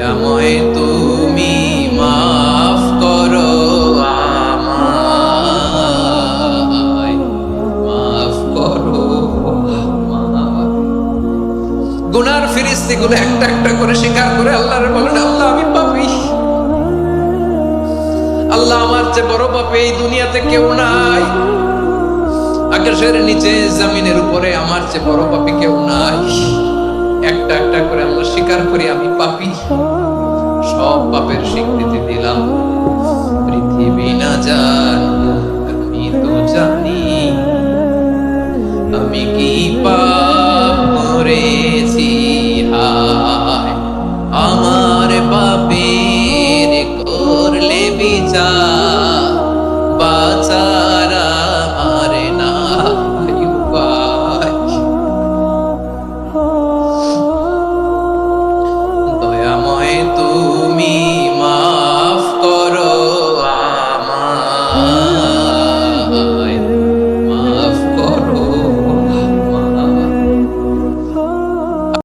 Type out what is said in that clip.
দয়াময় তুমি মাফ করো আমায়, মাফ করো আমায়। গুনার ফিরিস্তিগুলো একটা একটা করে স্বীকার করে আল্লাহরে বলেন, আল্লাহ আমি পাপী, আল্লাহ আমার চেয়ে বড় পাপী এই দুনিয়াতে কেউ নাই, আকাশের নিচে জমিনের উপরে আমার চেয়ে বড় পাপী কেউ নাই। একটা একটা করে আল্লাহ স্বীকার করি আমি পাপী, সব পাপের স্বীকৃতি দিলাম। পৃথিবী না যা